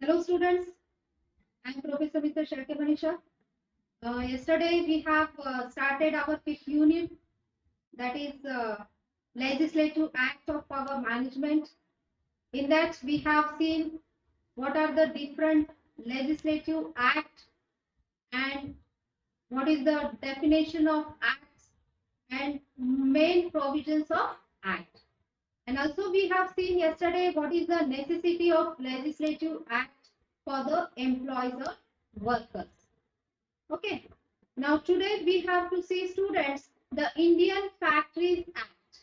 Hello students, I am Professor Mr. Sharke Manisha. Yesterday we have started our fifth unit, that is Legislative Act of Power Management. In that we have seen what are the different legislative acts and what is the definition of acts and main provisions of act. And also we have seen yesterday what is the necessity of legislative act for the employees or workers. Okay. Now today we have to see students the Indian Factories Act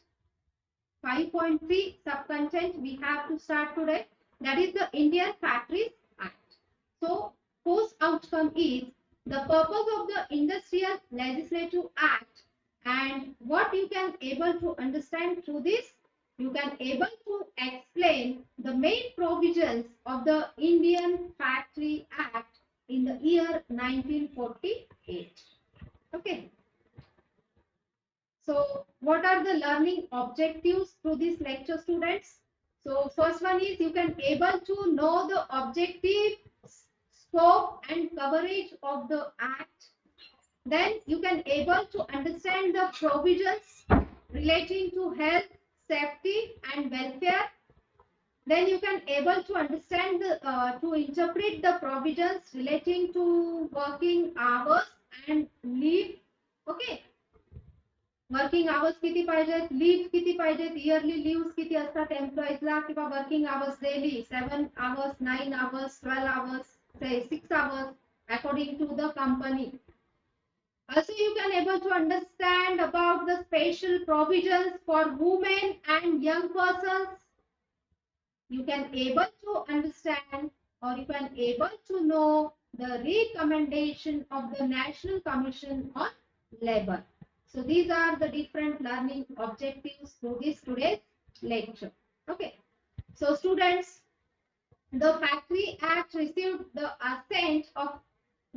5.3 subcontent we have to start today, that is the Indian Factories Act. So post outcome is the purpose of the Industrial Legislative Act and what you can able to understand through this, you can able to explain the main provisions of the Indian Factory Act in the year 1948. Okay. So what are the learning objectives through this lecture, students? So first one is you can able to know the objective, scope and coverage of the act. Then you can able to understand the provisions relating to health, safety and welfare. Then you can able to understand the to interpret the provisions relating to working hours and leave. Okay. Working hours किती पाहिजेत, leave किती पाहिजेत, yearly leave किती असतात एम्प्लॉईजला, किंवा working hours daily 7 hours, 9 hours, 12 hours, say 6 hours according to the company. Also you can able to understand about the special provisions for women and young persons. You can able to understand or you can able to know the recommendation of the National Commission on Labor. So these are the different learning objectives for this today's lecture. Okay. So students, the Factory Act received the assent of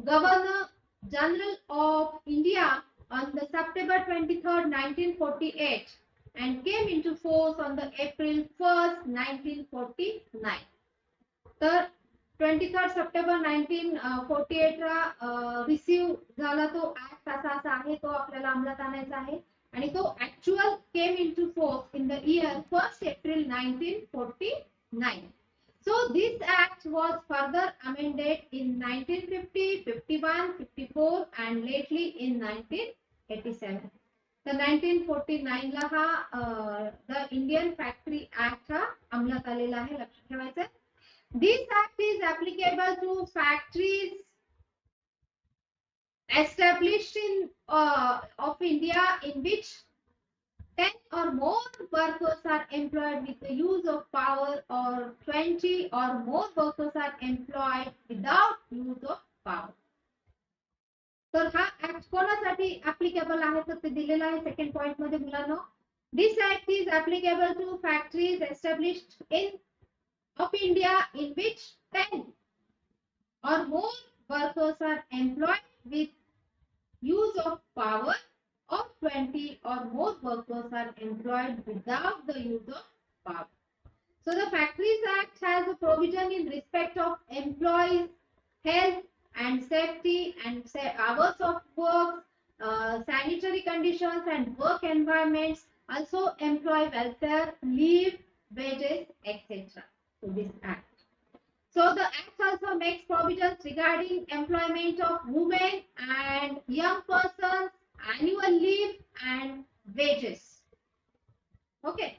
Governor General of India on the September 23rd, 1948 and came into force on the April 1st, 1949. The 23rd September 1948 ला receive झाला तो act असा आहे, तो आपल्याला अंमलात आणायचा आहे आणि तो actual came into force in the year 1st April 1949. So this act was further amended in 1950, 51, 54 and lately in 1987. तर 1949 ला हा द इंडियन फॅक्टरी ऍक्ट हा अंमलात आलेला आहे, लक्षात ठेवायचं. This act is applicable to factories established in of India in which 10 or more workers are employed with the use of power or 20 or more workers are employed without use of power. तर हा act कोणासाठी applicable आहे तर ते दिलेलं आहे second point मध्ये मुलांनो. This act is applicable to factories established in of India in which 10 or more workers are employed with use of power or 20 or more workers are employed without the use of power. So the Factories Act has a provision in respect of employees' health and safety and hours of work, sanitary conditions and work environments, also employee welfare, leave, wages, etc. To this act. So the act also makes provisions regarding employment of women and young persons, annual leave and wages. Okay.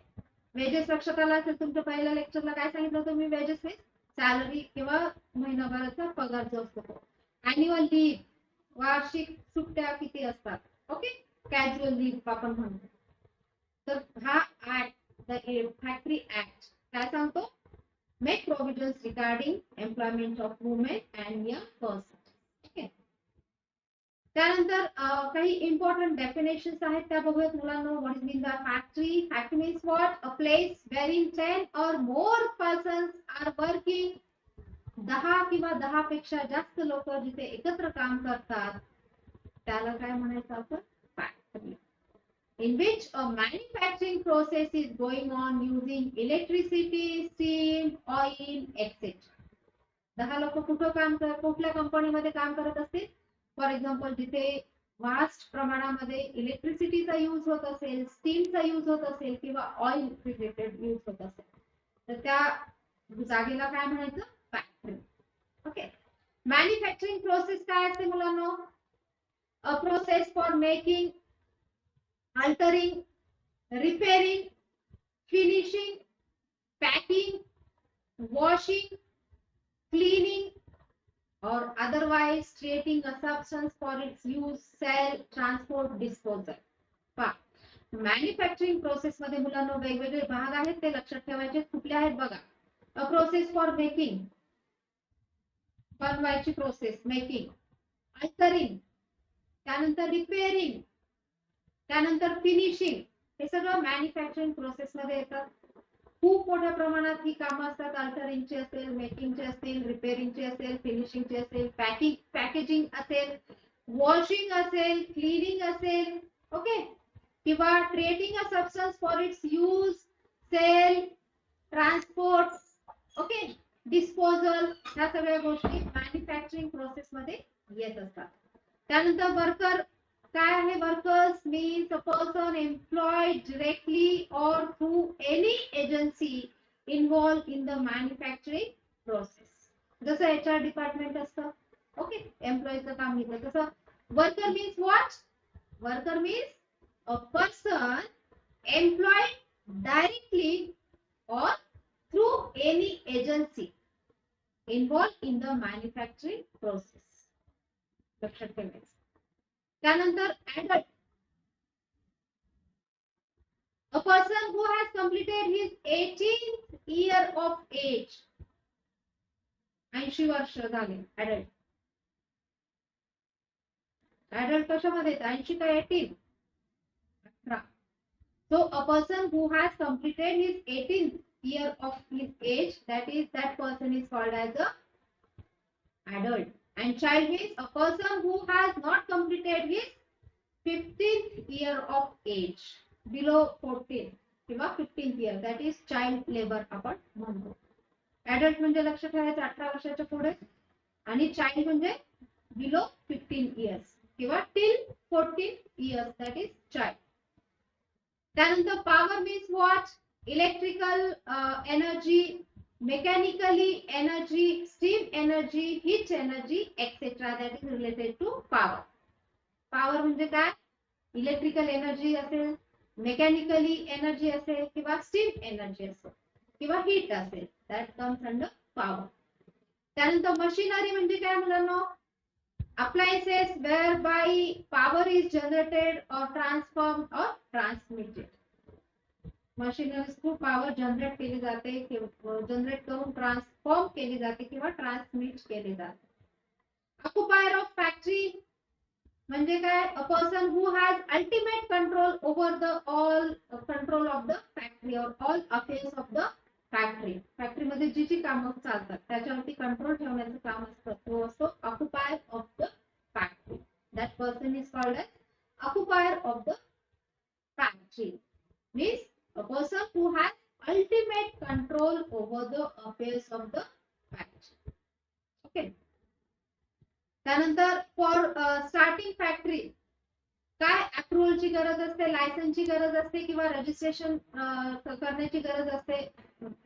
Wages लक्षात आला असेल तुमच्या पहिल्या लेक्चरला काय सांगितलं तुम्ही, wages means salary किंवा महिनाभराचा पगार जो असतो तो. अॅन्युअल लीव्ह वार्षिक सुट्ट्या किती असतात, ओके, कॅज्युअल लीव्ह आपण म्हणतो. तर हा ऍक्ट द फॅक्टरी ऍक्ट काय सांगतो, make provisions regarding employment of women and young persons. Okay. त्यानंतर काही इम्पॉर्टंट डेफिनेशन्स आहेत त्या बघूयात मुलांनो. What is mean the factory. Factory means what, a place wearing 10 or more persons are working. 10 किंवा 10 पेक्षा जास्त लोक जिथे एकत्र काम करतात त्याला काय म्हणायचं आपण, factory. In which a manufacturing process is going on using electricity, steam, oil, etc. 10 लोक कुठल्या कंपनीमध्ये काम करत असतील, फॉर एक्झाम्पल जिथे वास्ट प्रमाणामध्ये इलेक्ट्रिसिटीचा यूज होत असेल, स्टीमचा यूज होत असेल किंवा ऑइल रिलेटेड यूज होत असेल, तर त्या जागेला काय म्हणायचं, फॅक्टरी. ओके. मॅन्युफॅक्चरिंग प्रोसेस काय असते मुलांनो? A process for making, altering, repairing, finishing, packing, washing, cleaning, or otherwise creating a substance for its use, sale, transport, disposal. पहा, मॅन्युफॅक्चरिंग प्रोसेस मध्ये मुलांना वेगवेगळे भाग आहेत, ते लक्षात ठेवायचे. कुठले आहेत बघा. अ प्रोसेस फॉर मेकिंग, बनवायची प्रोसेस, मेकिंग. अल्टरिंग, त्यानंतर रिपेअरिंग, त्यानंतर फिनिशिंग. हे सगळं मॅन्युफॅक्चरिंग प्रोसेस मध्ये येतात. खूप मोठ्या प्रमाणात ही कामं असतात. अल्टरिंगची असेल, मेकिंगची असतील, रिपेअरिंगची असेल, फिनिशिंगची असेल, पॅकेजिंग असेल, वॉशिंग असेल, क्लिनिंग असेल, ओके, किंवा creating a substance for its use, sale, transport, okay, disposal. ह्या सगळ्या गोष्टी मॅन्युफॅक्चरिंग प्रोसेस मध्ये येत असतात. त्यानंतर वर्कर काय आहे? Workers means a person employed directly or through any agency involve in the manufacturing process. जसं HR डिपार्टमेंट असतं, ओके, एम्प्लॉयचं काम घेतलं, तसं worker means what? Worker means a person employed directly or through any agency involved in the manufacturing process. लक्षात ठेवायचं. त्यानंतर adult, a person who has completed his 18th year of age. 80 वर्ष झाले adult. adult कशामध्ये येतं? 80 का 18? 18. So a person who has completed his 18th year of his age, that person is called as a adult. And child means a person who has not completed his 15th year of age, below 14 किंवा 15th year, that is child labor आपण म्हणतो. adult म्हणजे लक्ष ठेवायचं 18 वर्षाच्या पुढे, आणि child म्हणजे below 15 years किंवा till 14 years, that is child. त्यानंतर power means what? Electrical energy, mechanically energy, steam energy, heat energy, etc. that is related to power. power म्हणजे काय? इलेक्ट्रिकल एनर्जी असेल, मेकॅनिकली एनर्जी असेल किंवा स्टीम एनर्जी असेल किंवा heat असेल, दॅट कम्स अंडर पॉवर. त्यानंतर मशिनरी म्हणजे काय मुलांनो? appliances whereby power is generated or transformed or transmitted. Machineries through power generate केली जाते, जनरेट करून ट्रान्सफॉर्म केली जाते किंवा ट्रान्समिट केली जाते. ऑक्युपायर ऑफ फॅक्टरी म्हणजे काय? A person who has ultimate control over the all control of the factory or all affairs of the factory. Factory मध्ये जी जी कामं चालतात त्याच्यावरती कंट्रोल ठेवण्याचं काम असतं, तो असतो occupier of the factory. That person is called as occupier of the factory. Means a person who has ultimate control over the affairs of the factory. Okay. त्यानंतर फॉर स्टार्टिंग फॅक्टरी काय अप्रूव्हलची गरज असते, लायसन्सची गरज असते किंवा रजिस्ट्रेशन करण्याची गरज असते.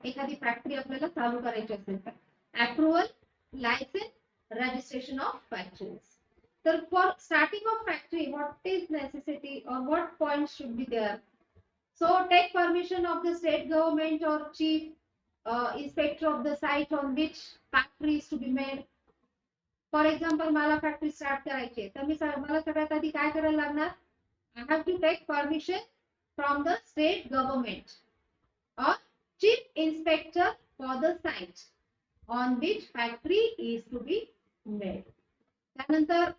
एखादी फॅक्टरी आपल्याला चालू करायची असेल तर approval, licence, registration of factories. तर for starting of factory what is necessity or what points should be there? So take permission of the state government or chief inspector of the site on which factory is to be made. For example, मला factory start करायची तर मला सगळ्यात आधी काय करायला लागणार? I have to take permission from the state government or chief inspector for the site on which factory is to be made. त्यानंतर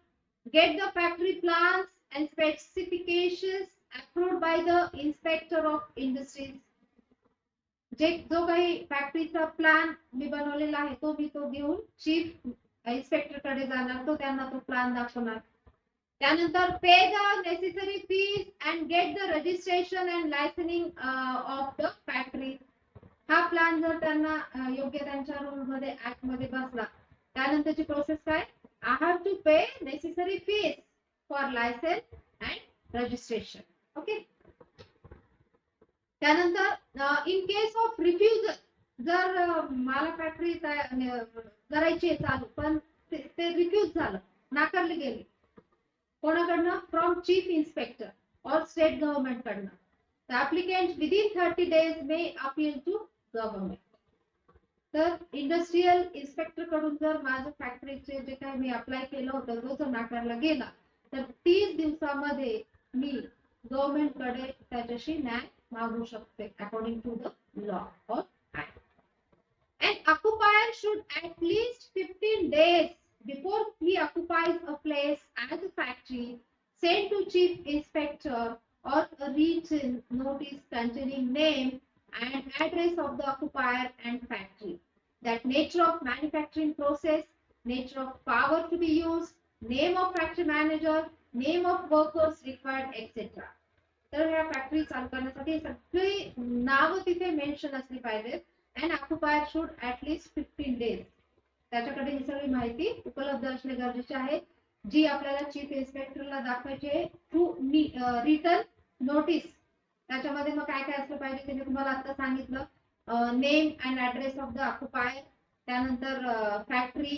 get the factory plans and specifications approved by the inspector of industries. जो काही फॅक्टरीचा plan मी बनवलेला आहे तो घेऊन chief inspector कडे जाणार, तो त्यांना तो प्लॅन दाखवणार. त्यानंतर pay the necessary fees and get the registration and licensing of the factory. हा प्लॅन जर त्यांना योग्य त्यांच्या रूल मध्ये ऍक्ट मध्ये बसला त्यानंतरची प्रोसेस काय, आय हॅव टू पे necessary fees for licence and registration. Okay. त्यानंतर इन केस ऑफ रिफ्युजल, जर मला फॅक्टरी करायची आहे चालू पण ते रिफ्यूज झालं, नाकारले गेले कोणाकडनं, फ्रॉम चीफ इन्स्पेक्टर और स्टेट गव्हर्नमेंट कडनं, the applicant within 30 days may appeal to government. तर इंडस्ट्रियल इन्स्पेक्टर कडून जर माझं फॅक्टरीचे जे काही मी अप्लाय केलं होतं तो जर नाकारला गेला तर 30 दिवसामध्ये मी गव्हर्नमेंट कडे त्याच्याशी न्याय मागू शकते according to the law or act. An occupier should at least 15 days before he occupies a place as a factory send to chief inspector or a written notice containing name and address of the occupier and factory, that nature of manufacturing process, nature of power to be used, name of factory manager, name of workers required, etc. तर ह्या factory चालू करण्यासाठी सगळी नावं तिथे mention असली पाहिजेत. And occupier should at least 15 days, त्याच्याकडे ही सगळी माहिती उपलब्ध असणे गरजेचे आहे, जी आपल्याला चीफ इन्स्पेक्टरला दाखवायची आहे थ्रू रिटन नोटीस. त्याच्यामध्ये मग काय काय असलं पाहिजे ते मी तुम्हाला आता सांगितलं, name and address of the occupier, त्यानंतर फॅक्टरी,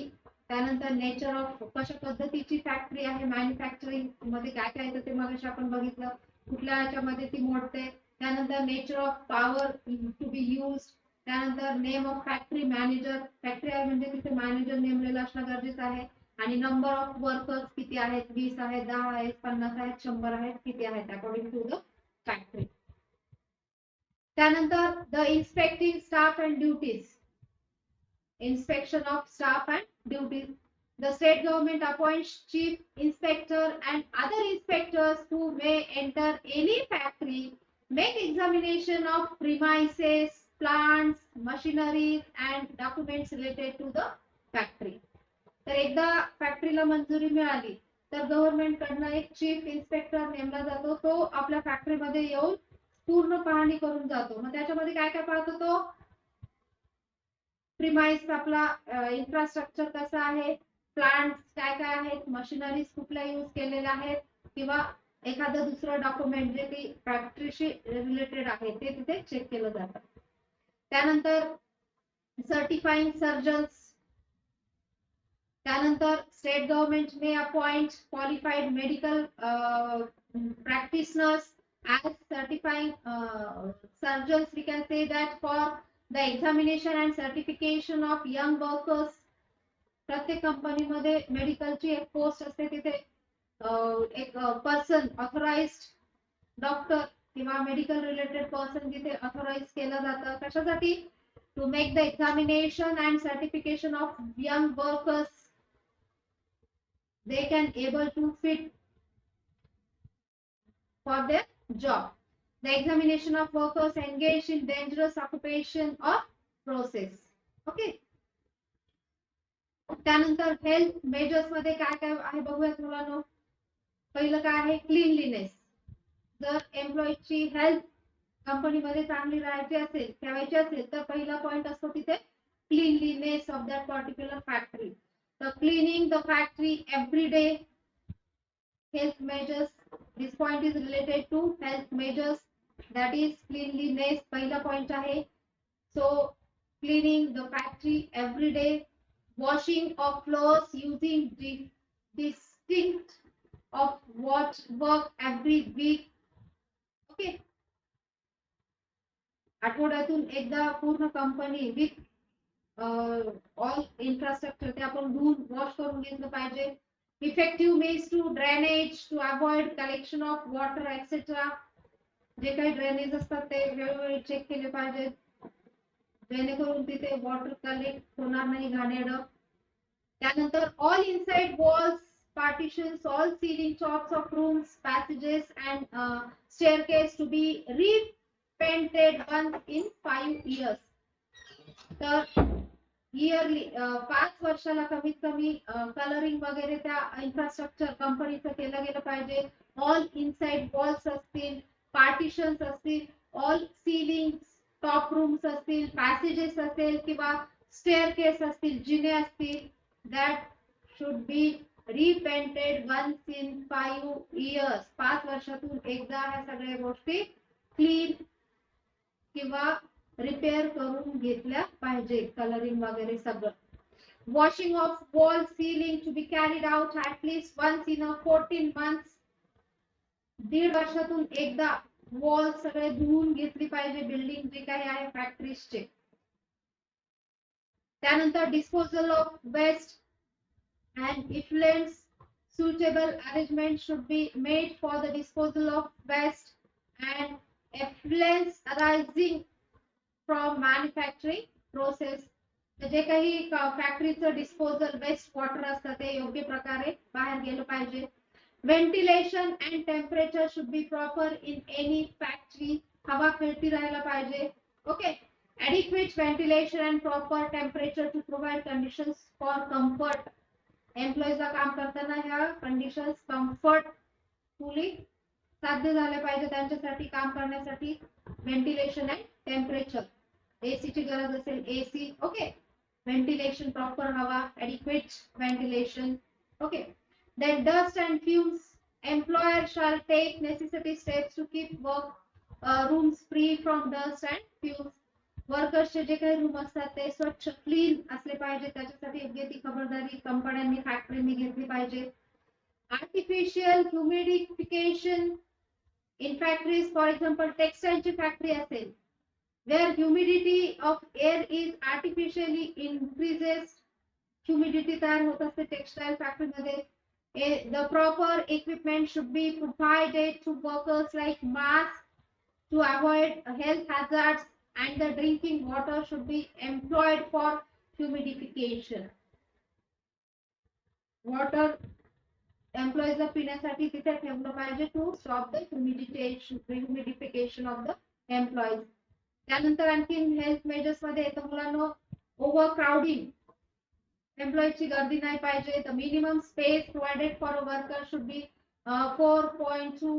त्यानंतर नेचर ऑफ कशा पद्धतीची फॅक्टरी आहे, मॅन्युफॅक्चरिंग मध्ये काय काय येतं ते मगाशी आपण बघितलं, कुठल्या याच्यामध्ये ती मोडते, त्यानंतर nature of power to be use, त्यानंतर name of factory manager, factory आहे म्हणजे तिथे मॅनेजर नेमलेला असणं गरजेचं आहे, आणि नंबर ऑफ वर्कर्स किती आहेत, 20 आहेत, 10 आहेत, 50 आहेत, 100 आहेत, किती आहेत अकॉर्डिंग टू द फॅक्टरी. त्यानंतर the inspecting staff and duties, inspection of staff and duties. The state government appoints chief inspector and other inspectors who may enter any factory, make examination of premises, plants, machinery and documents related to the factory. तर एकदा फॅक्टरीला मंजुरी मिळाली तर government कडनं एक chief inspector नेमला जातो, तो आपल्या फॅक्टरीमध्ये येऊन पूर्ण पाहणी करून जातो. मग त्याच्यामध्ये काय काय पाहतो तो, प्रिमाइस आपला इन्फ्रास्ट्रक्चर कसं आहे, प्लांट्स काय काय आहेत, मशिनरीज कुठल्या यूज केलेल्या आहेत, किंवा एखादं दुसरं डॉक्युमेंट जे की फॅक्टरीशी रिलेटेड आहे ते तिथे चेक केलं जातं. त्यानंतर सर्टिफाइंग सर्जन्स, त्यानंतर state government may appoint qualified medical practitioners as certifying surgeons. We can say that for the examination and certification of young workers, प्रत्येक कंपनीमध्ये मेडिकलची एक पोस्ट असते, तिथे एक पर्सन ऑथराइज्ड डॉक्टर किंवा मेडिकल रिलेटेड पर्सन तिथे authorise केलं जातं. कशासाठी, to make the examination and certification of young workers, they can able to fit for their job. The examination of workers engaged in dangerous occupation or process. Okay. त्यानंतर health measures मध्ये काय काय आहे बघूयात मुलांनो. पहिलं काय आहे, क्लीनलीनेस. जर एम्प्लॉईची हेल्थ कंपनीमध्ये चांगली राहायची असेल, ठेवायची असेल तर पहिला पॉइंट असतो तिथे cleanliness of that particular factory. तर cleaning the factory every day. Health measures, this point is related to health measures, that is cleanliness, पहिला point आहे. So cleaning the factory every day, washing of floors using distinct of watch work every week. Okay. आठवड्यातून एकदा पूर्ण company with all infrastructure ते आपण धुवून wash करून घेतलं पाहिजे. Effective means to drainage, to avoid collection of water, etc. जे काही ड्रेनेज असतात ते वेळोवेळी चेक केले पाहिजेत, जेणेकरून तिथे वॉटर कलेक्ट होणार नाही घाणेरडं. त्यानंतर all inside walls, partitions, all ceiling tops of rooms, passages and staircase to be repainted once in 5 years. तर इयरली 5 वर्षाला कमीत कमी कलरिंग वगैरे त्या इन्फ्रास्ट्रक्चर कंपनीचं केलं गेलं पाहिजे. ऑल इनसाइड वॉल्स असतील, पार्टिशन्स असतील, ऑल सीलिंग टॉप रूम्स असतील, पॅसेजेस असेल किंवा स्टेअरकेस असतील, जिने असतील, that should be repainted once in 5 years. 5 वर्षातून एकदा ह्या सगळ्या गोष्टी क्लीन किंवा रिपेअर करून घेतल्या पाहिजे. कलरिंग वगैरे सगळं. Washing of wall ceiling to be carried out at least once in 14 months. 1.5 वर्षातून एकदा वॉल सगळे धुवून घेतली पाहिजे बिल्डिंग जे काही आहे फॅक्टरीजचे. त्यानंतर disposal of waste and effluents. Suitable arrangement should be made for the disposal of waste and effluents arising from manufacturing process. जे काही फॅक्टरीचं डिस्पोजल वेस्ट वॉटर असतं ते योग्य प्रकारे बाहेर गेलं पाहिजे. Ventilation and temperature should be proper in any factory. हवा खेळती राहायला पाहिजे. Okay. Adequate ventilation and proper temperature to provide conditions for comfort. एम्प्लॉईजला काम करताना ह्या कंडिशन्स कम्फर्टफुली साध्य झाले पाहिजे त्यांच्यासाठी काम करण्यासाठी. Ventilation and temperature. एसीची गरज असेल एसी. ओके. व्हेंटिलेशन प्रॉपर हवा. Adequate ventilation. Okay. Then dust and fumes. Employer shall take necessary steps to keep work rooms free from dust and fumes. वर्कर्सचे जे काही रूम असतात ते स्वच्छ क्लीन असले पाहिजे. त्याच्यासाठी योग्य ती खबरदारी कंपन्यांनी फॅक्टरीनी घेतली पाहिजे. Artificial humidification in factories. For example टेक्सटाईलची फॅक्टरी असेल where humidity of air is artificially increases. Humidity तयार होत असते टेक्सटाईल फॅक्टरीमध्ये. The proper equipment should be provided to workers like mask to avoid health hazards. And the drinking water should be employed for humidification. Water employees पिण्यासाठी तिथे ठेवलं पाहिजे to stop the humidification of the employees. त्यानंतर आणखी health measures मध्ये येतं मुलांनो over crowding. एम्प्लॉईची गर्दी नाही पाहिजे. The minimum space provided for a worker should be 4.2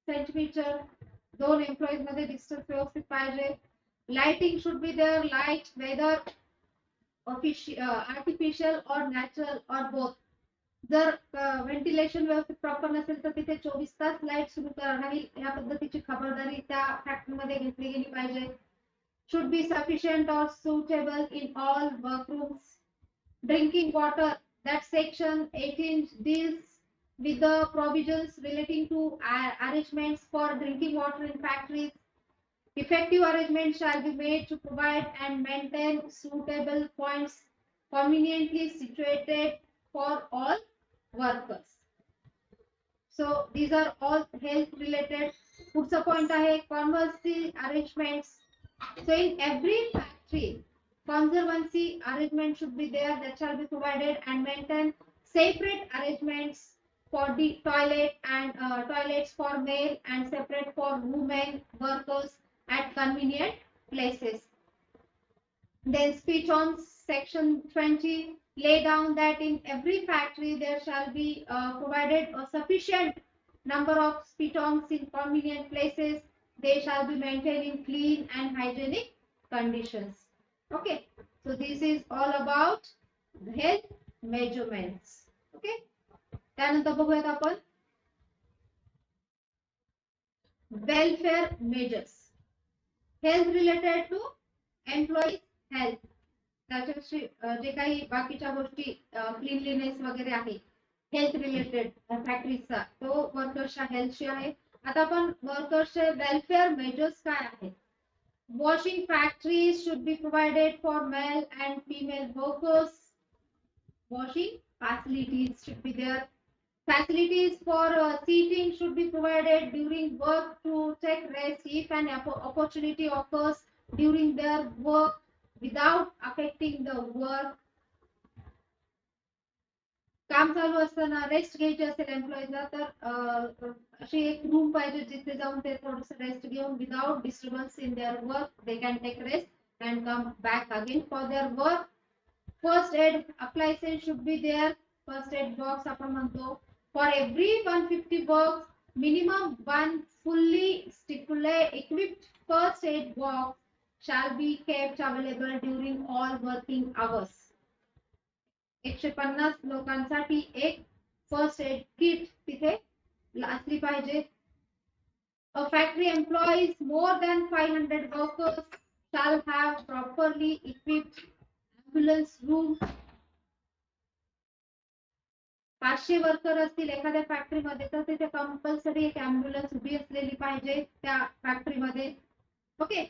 centimeter. 2 employees मध्ये डिस्टन्स व्यवस्थित पाहिजे. Lighting should be there, light whether artificial or natural or both. जर व्हेंटिलेशन व्यवस्थित प्रॉपर नसेल तर तिथे 24 तास लाईट सुरू राहील या पद्धतीची खबरदारी त्या फॅक्टरीमध्ये घेतली गेली पाहिजे. should be sufficient or suitable in all workrooms. Drinking water, that section 18 deals with the provisions relating to arrangements for drinking water in factories. Effective arrangements shall be made to provide and maintain suitable points conveniently situated for all workers. So these are all health related. पुढचा point आहे conservancy arrangements. So in every factory, conservancy arrangement should be there that shall be provided and maintain separate arrangements for the toilet and toilets for male and separate for women workers at convenient places. Then speech on section 20 lay down that in every factory there shall be provided a sufficient number of speech-ons in convenient places. They shall be maintained in clean and hygienic conditions. Okay, so this is all about health measurements. Okay, त्यानंतर बघूयात आपण welfare measures. Health related to employees health. त्याच्याशी जे काही बाकीच्या गोष्टी cleanliness वगैरे आहे हेल्थ रिलेटेड फॅक्टरीचा तो वर्कर्सच्या हेल्थशी आहे. आता आपण वर्कर्सचे वेलफेअर मेजर्स काय आहेत. Washing factories should be provided for male and female workers. Washing facilities should be there. Facilities for seating should be provided during work to take rest if an opportunity occurs during their work without affecting the work. काम चालू असताना rest घ्यायची असेल एम्प्लॉईजला तर अशी एक room पाहिजे जिथे जाऊन ते थोडस रेस्ट घेऊन without disturbance in their work they can take rest and come back again for their work. First aid appliances should be there. First aid box आपण म्हणतो. For every 150 works, minimum one fully equipped first aid box shall be kept available during all working hours. 150 लोकांसाठी एक first aid kit तिथे असली पाहिजे. A factory employs more than 500 workers shall have properly equipped ambulance room. 500 worker असतील एखाद्या फॅक्टरीमध्ये तर तिथे compulsory एक ॲम्ब्युलन्स उभी असलेली पाहिजे त्या फॅक्टरीमध्ये. ओके.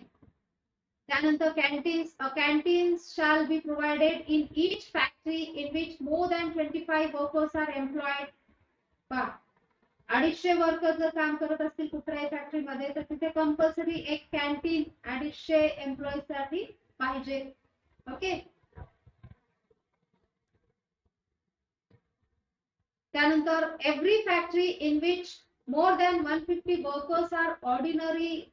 त्यानंतर canteens shall be provided in each factory in which more than 25 workers are employed. 250 worker जर काम करत असतील कुठल्याही फॅक्टरीमध्ये तर तिथे कंपल्सरी एक कॅन्टीन 250 एम्प्लॉईज साठी पाहिजे. ओके. त्यानंतर every factory in which more than 150 workers are ordinarily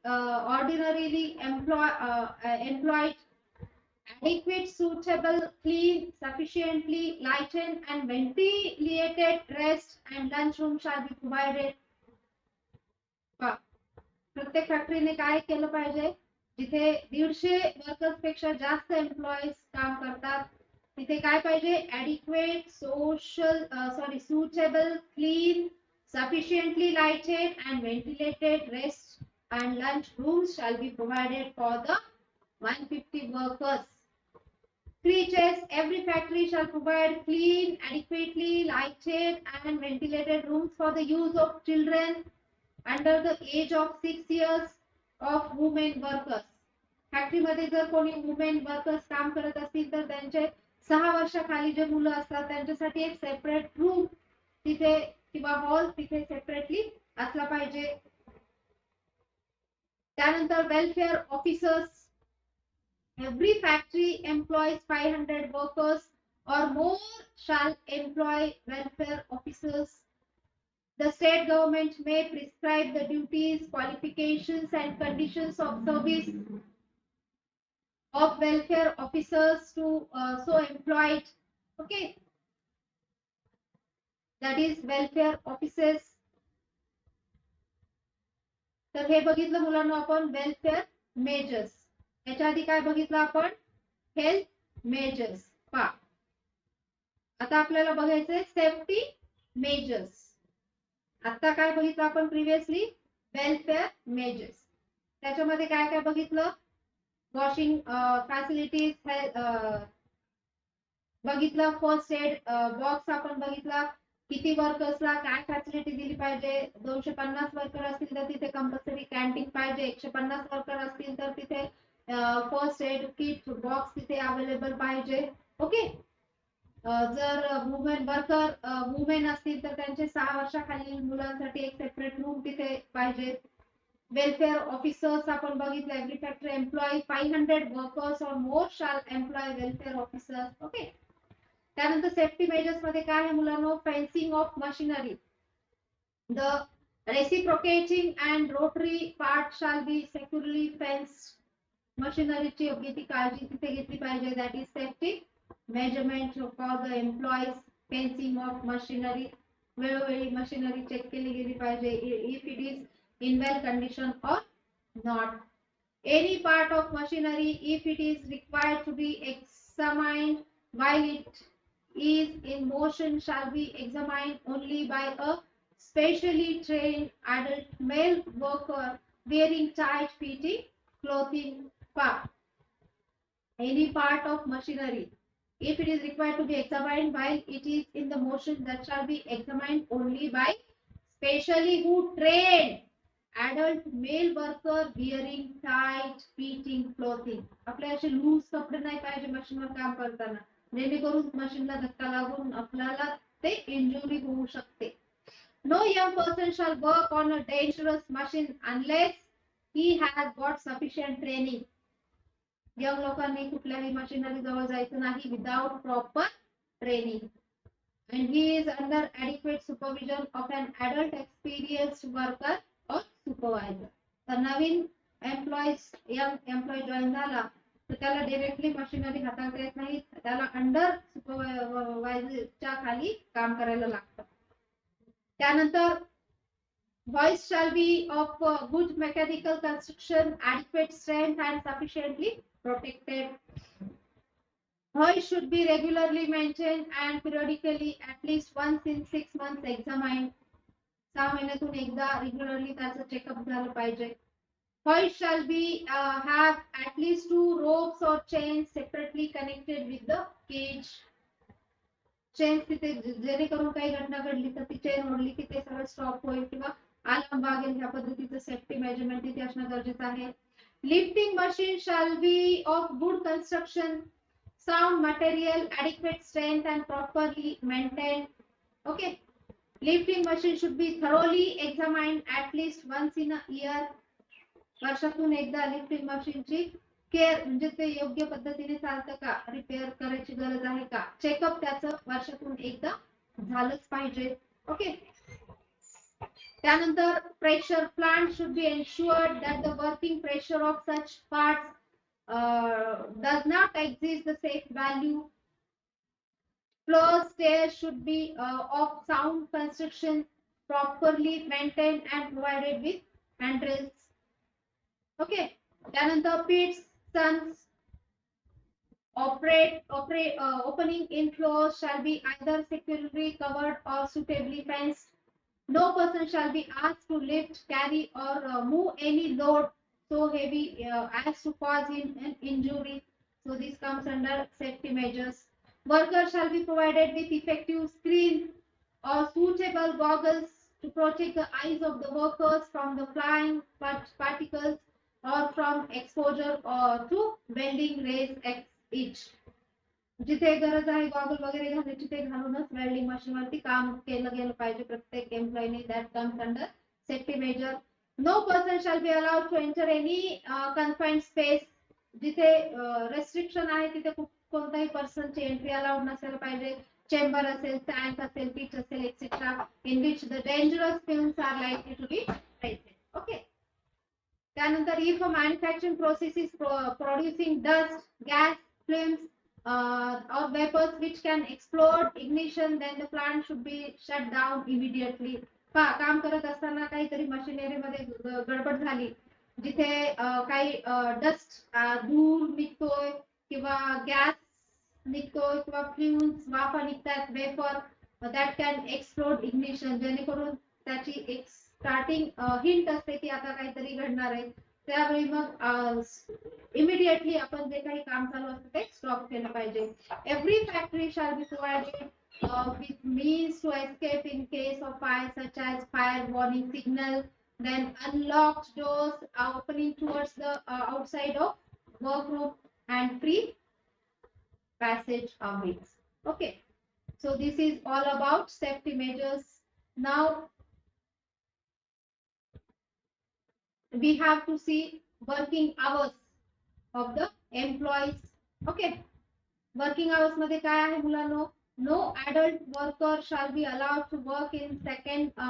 employed, adequate, suitable, clean, sufficiently lighted and ventilated rest and lunch room shall be provided. प्रत्येक फॅक्टरीने काय केलं पाहिजे, जिथे 150 वर्कर्स पेक्षा जास्त एम्प्लॉईज काम करतात तिथे काय पाहिजे, adequate, suitable, clean, sufficiently lighted and ventilated rest and lunch rooms shall be provided for the 150 workers. 3 every factory shall provide clean, adequately lighted and ventilated rooms for the use of children under the age of 6 years of women workers. फॅक्टरीमध्ये जर कोणी women workers काम करत असतील तर त्यांचे 6 वर्षाखाली जे मुलं असतात त्यांच्यासाठी एक सेपरेट रूम तिथे किंवा हॉल तिथे सेपरेटली असला पाहिजे. त्यानंतर welfare officers. Every factory employs 500 workers or more shall employ welfare officers. The state government may prescribe the duties, qualifications and conditions of service of welfare officers to so employed. Okay. That is welfare officers. तर हे बघितलं मुलांना आपण welfare measures. याच्या आधी काय बघितलं आपण, health measures. आता आपल्याला बघायचंय सेफ्टी मेजर्स. आता काय बघितलं आपण प्रिव्हियसली, वेलफेअर मेजर्स. त्याच्यामध्ये काय काय बघितलं, वॉशिंग फॅसिलिटीज बघितलं, फर्स्ट एड बॉक्स आपण बघितला, किती वर्कर्सला काय फॅसिलिटी दिली पाहिजे. 250 वर्कर असतील तर तिथे कंपल्सरी कॅन्टीन पाहिजे. 150 वर्कर असतील तर तिथे फर्स्ट एड किट बॉक्स तिथे अवेलेबल पाहिजे. ओके. जर वुमेन असतील तर त्यांचे 6 वर्षाखालील मुलांसाठी एक सेपरेट रूम तिथे पाहिजे. वेलफेअर ऑफिसर्स आपण बघितलं, every factory employ 500 workers or more shall employ welfare officers. Okay. त्यानंतर सेफ्टी मेजर्स मध्ये काय आहे मुलांनो, fencing of machinery. The reciprocating and rotary part shall be securely fenced. मशिनरीची योग्य ती काळजी तिथे घेतली पाहिजे. That is safety measurement for the employees. Fencing of machinery, वेळोवेळी मशिनरी चेक केली गेली पाहिजे, if it is in well condition or not. Any part of machinery, if it is required to be examined while it is in motion, shall be examined only by a specially trained adult male worker wearing tight fitting clothing. Any part of machinery, if it is required to be examined while it is in the motion, that shall be examined only by specially who trained adult male worker wearing tight fitting clothing. आपले असे loose कपडे नाही पाहिजे मशीनवर काम करताना, जेणेकरून मशीनला धक्का लागून आपल्याला ते इंजुरी होऊ शकते. No young person shall work on a dangerous machine unless he has got sufficient training. Young लोकांनी कुठल्याही मशीनरी जवळ जायचं नाही without proper training. And he is under adequate supervision of an adult experienced worker or supervisor. तर नवीन young employ join झाला तर त्याला directly machinery हाताळता येत नाही, त्याला अंडर सुपरवायझरच्या खाली काम करायला लागतं. त्यानंतर voice shall be of good mechanical construction, adequate strength and sufficiently protected. Hoist should be regularly maintained and periodically at least once in 6 months examined. 6 महिन्यातून एकदा रेग्युलरली त्याचं चेकअप झालं पाहिजे. Hoist shall be have at least 2 ropes or chains separately connected with the cage. Chain तिथे जेणेकरून काही घटना घडली तर ती चेन ओढली की ते सगळं स्टॉप होईल किंवा अलार्म वागेल. ह्या पद्धतीचं सेफ्टी मेजरमेंट तिथे असणं गरजेचं आहे. Lifting machine shall be of good construction, sound material, adequate strength and properly maintained. Okay. Lifting machine should be thoroughly examined at least once in a year. वर्षातून एकदा लिफ्टिंग मशीनची care म्हणजे ते योग्य पद्धतीने चालतं का, रिपेअर करायची गरज आहे का, चेकअप त्याचं वर्षातून एकदा झालंच पाहिजे. ओके. त्यानंतर pressure plant should be ensured that the working pressure of such parts does not exceed the safe value. Floor stairs should be of sound construction, properly maintained and provided with handrails. Okay. त्यानंतर pits, sons, opening in floors shall be either securely covered or suitably fenced. No person shall be asked to lift, carry or move any load so heavy as to cause him an injury. So this comes under safety measures. Workers shall be provided with effective screen or suitable goggles to protect the eyes of the workers from the flying particles or from exposure or to welding rays each. जिथे गरज आहे goggle वगैरे घालायची ते घालूनच welding machine वरती काम केलं गेलं पाहिजे प्रत्येक एम्प्लॉयनी. That comes under safety measure. No person shall be allowed to enter any confined space. जिथे रेस्ट्रिक्शन आहे तिथे कोणताही पर्सनची एंट्री अलाउड नसायला पाहिजे. चेंबर असेल, टँक असेल, पिच असेल etcetera in which the dangerous fumes are likely to be present. Okay. त्यानंतर if a manufacturing process is producing dust, gas, flames or vapors which can explode ignition, then the plant should be shut down immediately. काम करत असताना काहीतरी machinery मध्ये गडबड झाली, जिथे काही डस्ट धूर निघतोय किंवा गॅस निघतोय किंवा फ्युम्स वाफा निघतात, vapour, that can explode ignition, जेणेकरून त्याची एक स्टार्टिंग हिंट असते की आता काहीतरी घडणार आहे. त्यावेळी मग इमिडिएटली आपण जे काही काम चालू असतं ते स्टॉप केलं पाहिजे. Every factory shall be provided with means to escape in case of fire, such as fire warning signal, then unlocked doors opening towards the outside of workroom and free passage away. Okay, so this is all about safety measures. Now we have to see working hours of the employees. Okay. Working hours मध्ये काय आहे मुलांनो? No adult worker shall be allowed to work in second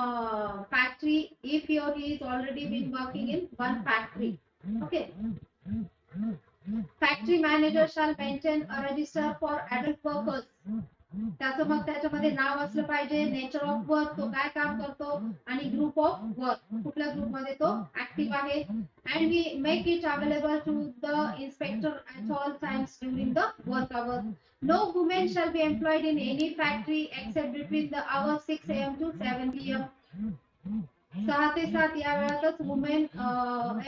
factory if he or he is already been working in one factory. Okay. Factory manager shall maintain a register for adult workers. त्याचं मग त्याच्यामध्ये नाव असलं पाहिजे, nature of work, तो काय काम करतो, आणि group of work, कुठल्या ग्रुप मध्ये तो ऍक्टिव्ह आहे. and we make it available to the inspector at all times during the work hours. No women shall be employed in any factory except between the hours 6 a.m. to 7 p.m. 6 ते 7 या वेळातच women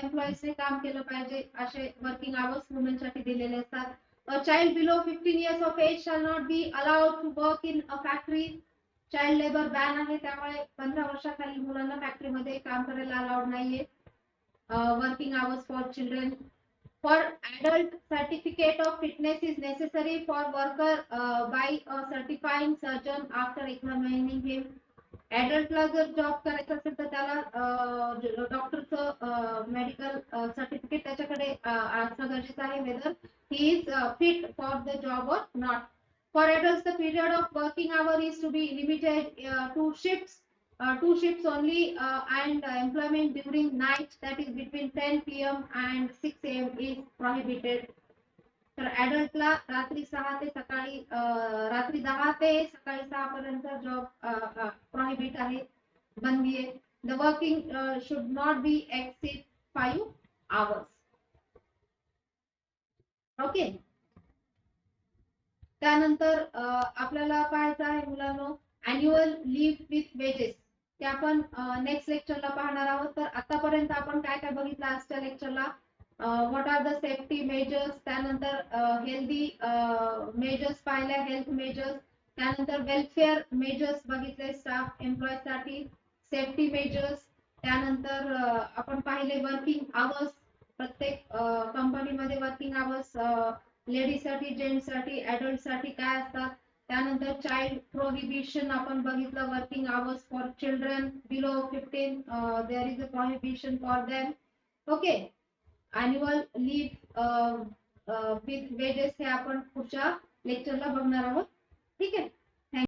एम्प्लॉईजने काम केलं पाहिजे. असे working hours women साठी दिलेले असतात. A child below 15 years of age shall not be allowed to work in a factory. Child labour ban आहे, त्यामुळे 15 वर्षाखालील मुलांना फॅक्टरीमध्ये काम करायला अलाउड नाहीये. Working hours for children. For adult, certificate of fitness is necessary for worker by a certifying surgeon after examining him. Adultला जर job करायचा असेल तर त्याला डॉक्टरचं मेडिकल सर्टिफिकेट त्याच्याकडे असणं गरजेचं आहे, whether he is fit for the job or not. For adults, the period of working hour is to be limited to two shifts only, and employment during night, that is between 10 p.m. and 6 a.m. is prohibited. तर adultला रात्री 6 ते सकाळी रात्री 10 ते सकाळी 6 पर्यंत job prohibit आहे, बंदी आहे. The working should not be exceed 5 hours. Okay. त्यानंतर आपल्याला पाहायचं आहे मुलांनो अॅन्युअल लीव्ह विथ वेजेस, ते आपण नेक्स्ट लेक्चरला पाहणार आहोत. तर आतापर्यंत आपण काय काय बघितलं आजच्या लेक्चरला, what are the safety measures, त्यानंतर हेल्दी मेजर्स पाहिल्या, हेल्थ मेजर्स, त्यानंतर वेलफेअर मेजर्स बघितले स्टाफ एम्प्लॉय साठी, सेफ्टी मेजर्स, त्यानंतर आपण पाहिले वर्किंग आवर्स, प्रत्येक कंपनीमध्ये वर्किंग आवर्स लेडीज साठी, जेंट्स साठी, अडल्ट साठी काय असतात. त्यानंतर चाइल्ड प्रोहिबिशन आपण बघितलं, working hours for children below 15 there is a prohibition for them. Okay, annual leave with wages हे आपण पुढच्या लेक्चरला बघणार आहोत. ठीक आहे.